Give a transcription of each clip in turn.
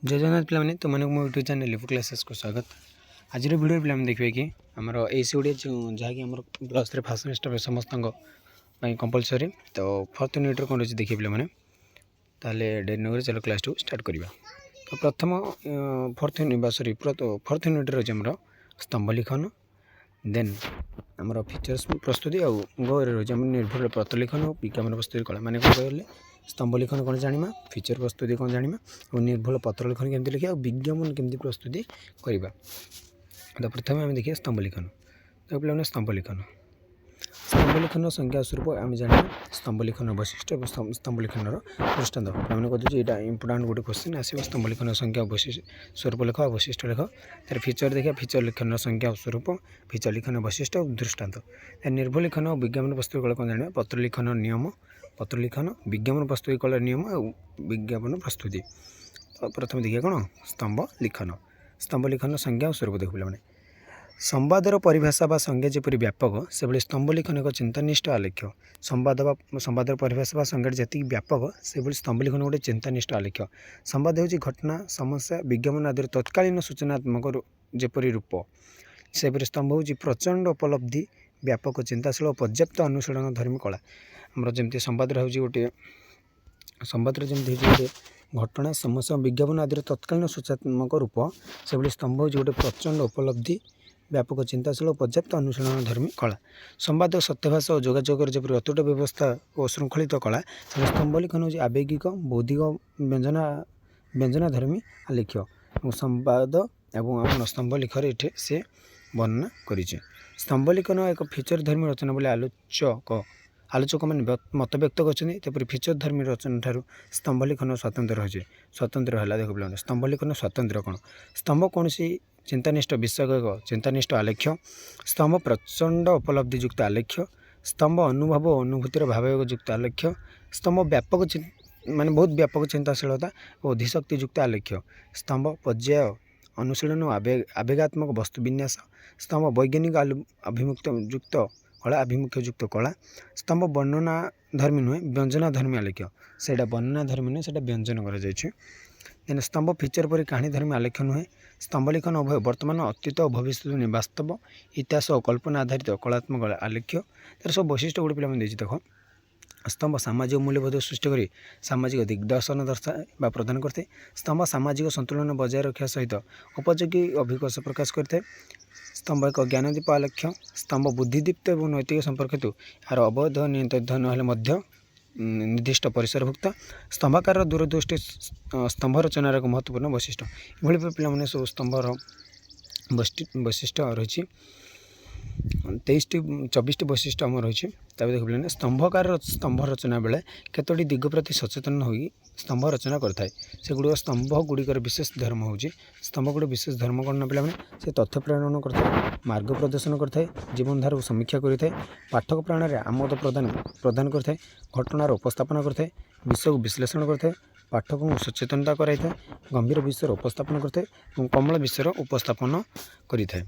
जय जगन्नाथ पे तुम मो यूट्यूब चैनल लिपु क्लासेस को स्वागत। आज वीडियो पे देखिए कि आमर एसी ओडिया जहाँकि आम प्लस थ्री फास्ट सेमेस्टर समस्त कंपलसरी तो फोर्थ यूनिट कौन रही देखिए पे ताले डेरी नगर चलो क्लास टू स्टार्ट करवा। तो प्रथम फोर्थ यूनिट सरी फोर्थ यूनिट रही आमर स्तंभ लिखन देन आमर फीचर्स प्रस्तुति और गौर रही निर्भर प्रतिलिखन और विज्ञापन प्रस्तुति कला माने कौन कहले स्तंभ लिखन कौन जाना फीचर प्रस्तुति कौन जाना और निर्भर पत्र लिखन केमती लिखा और विज्ञापन केमती प्रस्तुति करवा। तो प्रथम आम देखिए स्तंभ लिखन। तो पे स्तंभ लिखन संज्ञा स्वरूप आम जाना स्तंभ लिखन वैशिष्ट और स्तंभ लिखन दृष्टांत मैंने कहते यहाँ इंपोर्टाट गोटे क्वेश्चन आसो स्तंभ लिखन संज्ञा स्वरूप लिख वैशिष्ट लिख तार फीचर देखिए फीचर लिखन संज्ञा स्वरूप फीचर लिखन वैशिष्ट और दृष्टांत निर्भर लिखन और विज्ञापन प्रस्तुति कला कौन जाना पत्र लिखन नियम पत्र लिखन विज्ञापन प्रस्तुति कला नियम और विज्ञापन प्रस्तुति। प्रथम देखिए कौन स्तंभ लिखन संज्ञा और स्वरूप देख पे संवादर परिभाषा बा संज्ञा जपरी व्यापक से भाई स्तंभ लिखन एक चिंतानिष्ठ आलेख्य संवादर परिभाषा बा संज्ञा जी व्यापक से भाई स्तंभ लिखन गोटे चिंतानिष्ठ आलेख्य। संवाद होची घटना समस्या विज्ञापन आदि तत्कालीन सूचनात्मक जेपरी रूप सेपरी स्तंभ होची प्रचंड उपलब्धि व्यापक चिंताशील और पर्याप्त अनुशीलन धर्मी कला आमर जमी संवाद गोटे संवाद जमी गोटे घटना समस्या विज्ञापन आदि तत्कालीन सूचनात्मक रूप से भाई स्तंभ होची गोटे प्रचंड उपलब्धि व्यापक चिंताशील और पर्याप्त अनुशीलन धर्मी कला। संवाद सत्यभाषा और जोगाजोगर जपरी अतुट व्यवस्था और श्रृंखलित कला से स्तंभ लिखन हो आवेगिक बौद्धिक व्यंजना धर्मी आलेख्य संवाद एवं स्तंभ लिखर ये से वर्णना कर स्तंभ लिखन एक फीचर धर्मी रचना बोले आलोचक मैंने मत व्यक्त कर फीचर धर्मी रचना ठार स्तंभ लिखन स्वतंत्र है देख पे स्तंभ लिखन स्वतंत्र कौन स्तंभ कौन सी चिंतानिष्ठ विषयक चिंतानिष्ठ आलेख्य स्तंभ प्रचंड उपलब्धियुक्त आलेख्य स्तंभ अनुभव और अनुभूतिर भावयुक्त आलेख्य स्तंभ व्यापक माने बहुत व्यापक चिंताशीलता और अधिशक्तियुक्त आलेख्य स्तंभ पर्याय अनुशीलन और आवेगात्मक वस्तु विन्यास स्तंभ वैज्ञानिक अभिमुखयुक्त कला आभिमुख्ययुक्त कला स्तंभ वर्णना धर्मी नुहे व्यंजना धर्मी आलेख्य से वर्णना धर्मी नुहे से व्यंजन कर स्तंभ फीचर पर कहानी धर्मी आलेख्य नुहे स्तंभ लिखन उभय वर्तमान अतीत और भविष्य वास्तव इतिहास और कल्पना आधारित कलात्मक आलेख्य तार सब वैशिष्ट्य गोटे पे देख स्तंभ सामाजिक मूल्यबोध सृष्टि कर सामाजिक दिग्दर्शन दर्शाए प्रदान करते स्तंभ सामाजिक संतुलन बजाय रखा सहित उपयोगी अभिकर्ष प्रकाश करते स्तंभ एक ज्ञानदीप आलेख्य स्तंभ बुद्धिदीप्त और नैतिक संपर्कित यार अवैध नियंत्रित ना निर्दिष्ट परिसरभुक्त स्तंभाकार दूरदृष्टि स्तंभ रचनार एक महत्वपूर्ण वैशिष्ट्य ये पे सब स्तंभर वैशिष्ट्य रही 24टी वैशिष्ट्य आम रही देख पे स्तंभकार स्तंभ रचना बेले केतोटी दिग प्रति सचेतन हो स्तंभ रचना करए से गुड़ स्तंभ गुड़िकर विशेष धर्म हो स्तंभ गुड़ विशेष धर्म कौन पे से तथ्य प्रेरण करए मार्ग प्रदर्शन करए जीवनधारा समीक्षा करए पाठक प्राण में आमोद प्रदान करए घटनार उपस्थापन करए विषय को विश्लेषण करए पाठक को सचेतनता कराई गंभीर विषय उपस्थापन करए और कमल विषय उपस्थापन करें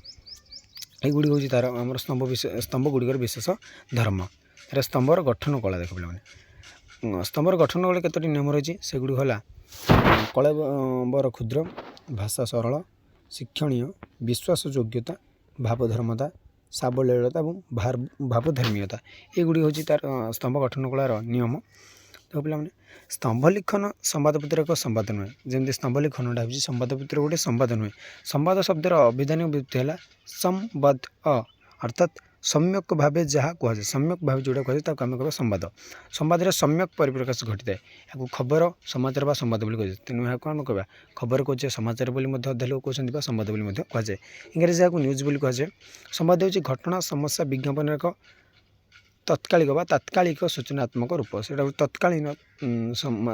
युड़ी हूँ तार आम स्तंभ गुड़िकर विशेष धर्म यार स्तंभर गठन कला देख पे स्तंभर गठन कला केतोटी नियम रही से गुड़ है कलबर क्षुद्र भाषा सरल शिक्षणीय विश्वास योग्यता भावधर्मता सावलीलता और भावधर्मीयता ये गुड़ी हूँ तार स्तंभ गठन कलार नियम देख पे स्तंभ लिखन संवादपत्र एक संवाद नुहे जमी स्तंभ लिखनटा हूँ संवादपत्र गोटे संवाद नुहे संवाद शब्दर अभिधानिक व्युत्पत्ति है संवाद अर्थात सम्यक भाव जहाँ कहुए सम्यक भाव जोड़ा कहुए आम कह संवाद संवाद सम्यक परिप्रकाश घटी है खबर समाचार बा संवाद कहुए तेणु यहाँ आम कह खबर कहे समाचार अधे लोग कहते संवाद कहुए इंग्रेजी यहाँ न्यूज कहुए संवाद हूँ घटना समस्या विज्ञापन एक तात्कालिक सूचनात्मक रूप से तत्कालीन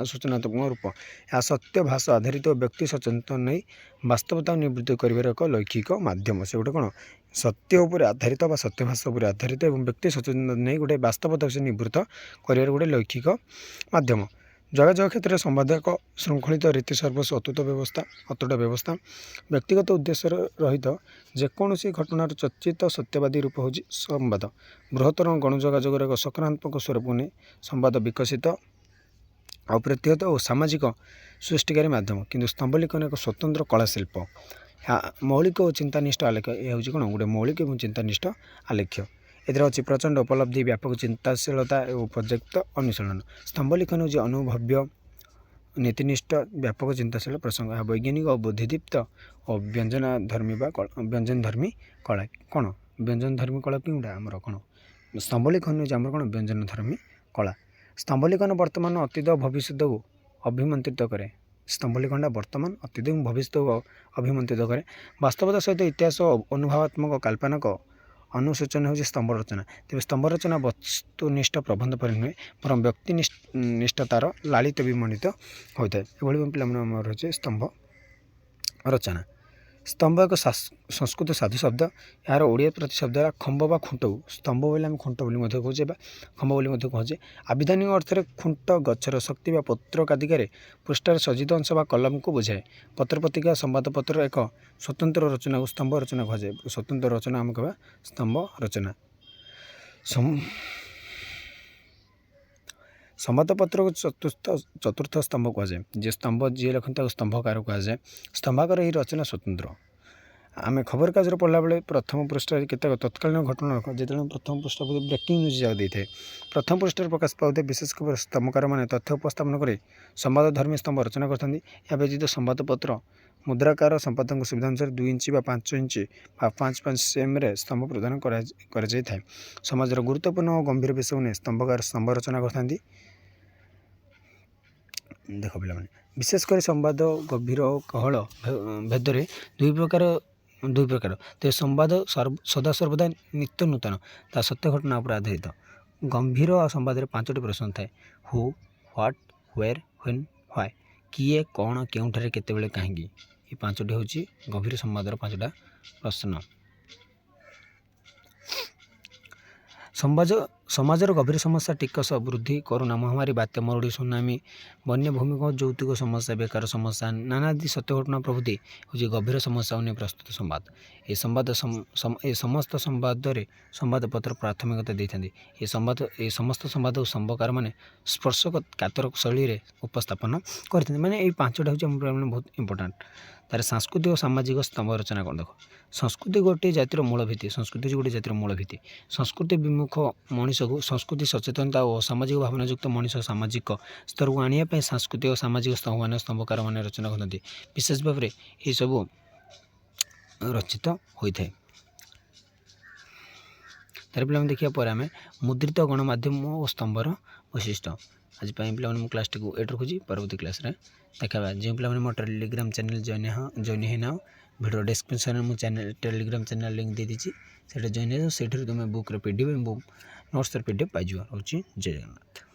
सूचनात्मक रूप या सत्य भाषा आधारित व्यक्ति सचेतन नहीं वास्तवता निवृत्ति कर एक लौकिक माध्यम से गोटे कौन सत्य उपर आधारित सत्य भाषा उपर आधारित और व्यक्ति सचेतन नहीं गोटे वास्तवता से निवृत्त कर गोटे लौकिक माध्यम जोगाजोग क्षेत्र में संवाद एक श्रृंखलित रीति सर्वस्व अतुट व्यवस्था व्यक्तिगत उद्देश्य रहित जेकोसी घटनार चर्चित सत्यवादी रूप हूँ संवाद बृहत्तर गणजोगाजोगर एक सकारात्मक स्वरूप नहीं संवाद विकसित ଆଉ ବ୍ୟକ୍ତିଗତ ଓ ସାମାଜିକ ସୃଷ୍ଟିକାରୀ ମାଧ୍ୟମ। କିନ୍ତୁ ସ୍ତମ୍ଭଲିଖନ ଏକ ସ୍ୱତନ୍ତ୍ର କଳାଶିଳ୍ପ। ମୌଳିକ ଓ ଚିନ୍ତାନିଷ୍ଠ ଆଲେଖ୍ୟ। ଏହା ହେଉଛି କ'ଣ ଗୋଟେ ମୌଳିକ ଏବଂ ଚିନ୍ତାନିଷ୍ଠ ଆଲେଖ୍ୟ। ଏଥିରେ ଅଛି ପ୍ରଚଣ୍ଡ ଉପଲବ୍ଧି, ବ୍ୟାପକ ଚିନ୍ତାଶୀଳତା ଓ ଉପଯୁକ୍ତ ଅନୁଶୀଳନ। ସ୍ତମ୍ଭଲିଖନ ହେଉଛି ଅନୁଭବ୍ୟ, ନୀତିନିଷ୍ଠ, ବ୍ୟାପକ ଚିନ୍ତାଶୀଳ ପ୍ରସଙ୍ଗ। ଏହା ବୈଜ୍ଞାନିକ ଓ ବୁଦ୍ଧିଦୀପ୍ତ ଓ ବ୍ୟଞ୍ଜନଧର୍ମୀ କଳା। କ'ଣ ବ୍ୟଞ୍ଜନଧର୍ମୀ କଳା କେଉଁଟା ଆମର କ'ଣ ସ୍ତମ୍ଭଲିଖନ ହେଉଛି ଆମର କ'ଣ ବ୍ୟଞ୍ଜନଧର୍ମୀ କଳା। ସ୍ତମ୍ଭଲିଖନ ବର୍ତ୍ତମାନ ଅତୀତ ଓ ଭବିଷ୍ୟତକୁ ଅଭିମନ୍ତ୍ରିତ କରେ। ସ୍ତମ୍ଭଲିଖନଟା ବର୍ତ୍ତମାନ ଅତୀତ ଏବଂ ଭବିଷ୍ୟତକୁ ଅଭିମନ୍ତ୍ରିତ କରେ। ବାସ୍ତବତା ସହିତ ଇତିହାସ ଓ ଅନୁଭାବାତ୍ମକ କାଳ୍ପନିକ ଅନୁସୂଚନ ହେଉଛି ସ୍ତମ୍ଭ ରଚନା। ତେବେ ସ୍ତମ୍ଭ ରଚନା ବସ୍ତୁନିଷ୍ଠ ପ୍ରବନ୍ଧ ପରି ନୁହେଁ, ବରଂ ବ୍ୟକ୍ତି ନିଷ୍ଠତାର ଲାଳିତ ବିମଣ୍ଡିତ ହୋଇଥାଏ। ଏଭଳି ପିଲାମାନେ ଆମର ହେଉଛି ସ୍ତମ୍ଭ ରଚନା। ସ୍ତମ୍ଭ ଏକ ସଂସ୍କୃତ ସାଧୁ ଶବ୍ଦ। ଏହାର ଓଡ଼ିଆ ପ୍ରତି ଶବ୍ଦ ହେଲା ଖମ୍ବ ବା ଖୁଣ୍ଟକୁ। ସ୍ତମ୍ଭ ବୋଇଲେ ଆମେ ଖୁଣ୍ଟ ବୋଲି ମଧ୍ୟ କହୁଛେ ବା ଖମ୍ବ ବୋଲି ମଧ୍ୟ କହୁଛେ। ଆବିଧାନିକ ଅର୍ଥରେ ଖୁଣ୍ଟ ଗଛର ଶକ୍ତି ବା ପତ୍ର କାଦିକାରେ ପୃଷ୍ଠାର ସଜ୍ଜିତ ଅଂଶ ବା କଲମକୁ ବୁଝାଏ। ପତ୍ରପତ୍ରିକା ସମ୍ବାଦପତ୍ରର ଏକ ସ୍ୱତନ୍ତ୍ର ରଚନାକୁ ସ୍ତମ୍ଭ ରଚନା କୁହାଯାଏ। ସ୍ୱତନ୍ତ୍ର ରଚନା ଆମେ କହିବା ସ୍ତମ୍ଭ ରଚନା। ସମ୍ବାଦପତ୍ରକୁ ଚତୁର୍ଥ ସ୍ତମ୍ଭ କୁହାଯାଏ। ଯେ ସ୍ତମ୍ଭ ଯିଏ ଲେଖନ୍ତି ତାକୁ ସ୍ତମ୍ଭକାର କୁହାଯାଏ। ସ୍ତମ୍ଭାକାର ଏହି ରଚନା ସ୍ୱତନ୍ତ୍ର। ଆମେ ଖବରକାଗଜରେ ପଢ଼ିଲା ବେଳେ ପ୍ରଥମ ପୃଷ୍ଠାରେ କେତେକ ତତ୍କାଳୀନ ଘଟଣା ଯେତେବେଳେ ପ୍ରଥମ ପୃଷ୍ଠା ବ୍ରେକିଂ ନ୍ୟୁଜ୍ ଯାକ ଦେଇଥାଏ, ପ୍ରଥମ ପୃଷ୍ଠାରେ ପ୍ରକାଶ ପାଉଥିବା ବିଶେଷ ଖବର ସ୍ତମ୍ଭକାରମାନେ ତଥ୍ୟ ଉପସ୍ଥାପନ କରି ସମ୍ବାଦଧର୍ମୀ ସ୍ତମ୍ଭ ରଚନା କରିଥାନ୍ତି। ଏହା ବ୍ୟତୀତ ସମ୍ବାଦପତ୍ର ମୁଦ୍ରାକାର ସମ୍ପାଦକଙ୍କ ସୁବିଧା ଅନୁସାରେ 2 ଇଞ୍ଚ ବା 5 ଇଞ୍ଚ ବା 5 ସେମରେ ସ୍ତମ୍ଭ ପ୍ରଦାନ କରାଯାଇଥାଏ। ସମାଜର ଗୁରୁତ୍ୱପୂର୍ଣ୍ଣ ଓ ଗମ୍ଭୀର ବିଷୟକୁ ନେଇ ସ୍ତମ୍ଭକାର ସ୍ତମ୍ଭ ରଚନା କରିଥାନ୍ତି। ଦେଖ ପିଲାମାନେ, ବିଶେଷ କରି ସମ୍ବାଦ ଗଭୀର ଓ କୋହଳ ଭେଦରେ ଦୁଇ ପ୍ରକାର। ତେବେ ସମ୍ବାଦ ସଦାସର୍ବଦା ନିତ୍ୟ ନୂତନ, ତା ସତ୍ୟ ଘଟଣା ଉପରେ ଆଧାରିତ। ଗମ୍ଭୀର ସମ୍ବାଦରେ 5ଟି ପ୍ରଶ୍ନ ଥାଏ। ହୁ, ହ୍ୱାଟ୍, ହ୍ୱେର୍, ହ୍ୱେନ୍, ହ୍ୱାଏ। କିଏ, କ'ଣ, କେଉଁଠାରେ, କେତେବେଳେ, କାହିଁକି। ଏ 5ଟି ହେଉଛି ଗଭୀର ସମ୍ବାଦର 5ଟା ପ୍ରଶ୍ନ। ସମାଜର ଗଭୀର ସମସ୍ୟା ଟିକସ ବୃଦ୍ଧି, କରୋନା ମହାମାରୀ, ବାତ୍ୟା, ମରୁଡ଼ି, ସୁନାମି, ବନ୍ୟା, ଭୂମିକମ୍ପ, ଯୌତୁକ ସମସ୍ୟା, ବେକାର ସମସ୍ୟା, ନାନାଦି ସତ୍ୟ ଘଟଣା ପ୍ରଭୃତି ହେଉଛି ଗଭୀର ସମସ୍ୟାକୁ ନେଇ ପ୍ରସ୍ତୁତ ସମ୍ବାଦ। ଏ ସମସ୍ତ ସମ୍ବାଦରେ ସମ୍ବାଦପତ୍ର ପ୍ରାଥମିକତା ଦେଇଥାନ୍ତି। ଏ ସମସ୍ତ ସମ୍ବାଦକୁ ସମ୍ଭକାରମାନେ ସ୍ପର୍ଶକାତର ଶୈଳୀରେ ଉପସ୍ଥାପନ କରିଥାନ୍ତି। ମାନେ ଏଇ 5ଟା ହେଉଛି ଆମ ବହୁତ ଇମ୍ପୋର୍ଟାଣ୍ଟ। ତାର ସାଂସ୍କୃତିକ ଓ ସାମାଜିକ ସ୍ତମ୍ଭ ରଚନା କ'ଣ ଦେଖ। ସଂସ୍କୃତି ଗୋଟିଏ ଜାତିର ମୂଳ ଭିତ୍ତି। ସଂସ୍କୃତି ହେଉଛି ଗୋଟିଏ ଜାତିର ମୂଳ ଭିତ୍ତି। ସଂସ୍କୃତି ବିମୁଖ ମଣିଷକୁ ସଂସ୍କୃତି ସଚେତନତା ଓ ସାମାଜିକ ଭାବନାଯୁକ୍ତ ମଣିଷ ସାମାଜିକ ସ୍ତରକୁ ଆଣିବା ପାଇଁ ସାଂସ୍କୃତିକ ଓ ସାମାଜିକ ସ୍ତମ୍ଭକାରମାନେ ରଚନା କରନ୍ତି। ବିଶେଷ ଭାବରେ ଏସବୁ ରଚିତ ହୋଇଥାଏ। ତାର ପିଲାମାନେ ଦେଖିବା ପରେ ଆମେ ମୁଦ୍ରିତ ଗଣମାଧ୍ୟମ ଓ ସ୍ତମ୍ଭର ବୈଶିଷ୍ଟ୍ୟ। ଆଜି ପାଇଁ ପିଲାମାନେ ମୁଁ କ୍ଲାସ୍ଟିକୁ ଏଇଠି ରଖୁଛି। ପରବର୍ତ୍ତୀ କ୍ଲାସ୍ରେ ଦେଖାଇବା। ଯେଉଁ ପିଲାମାନେ ମୋ ଟେଲିଗ୍ରାମ ଚ୍ୟାନେଲ୍ ଜଏନ୍ ହେଇନାଅ, ଭିଡ଼ିଓ ଡେସ୍କ୍ରିପ୍ସନ୍ରେ ମୁଁ ଟେଲିଗ୍ରାମ ଚ୍ୟାନେଲ୍ ଲିଙ୍କ୍ ଦେଇଦେଇଛି, ସେଇଟା ଜଏନ୍ ହେଇଯାଅ। ସେଇଠାରୁ ତୁମେ ବୁକ୍ର PDF ଏବଂ ନୋଟ୍ସର PDF ପାଇଯିବ। ରହୁଛି। ଜୟ ଜଗନ୍ନାଥ।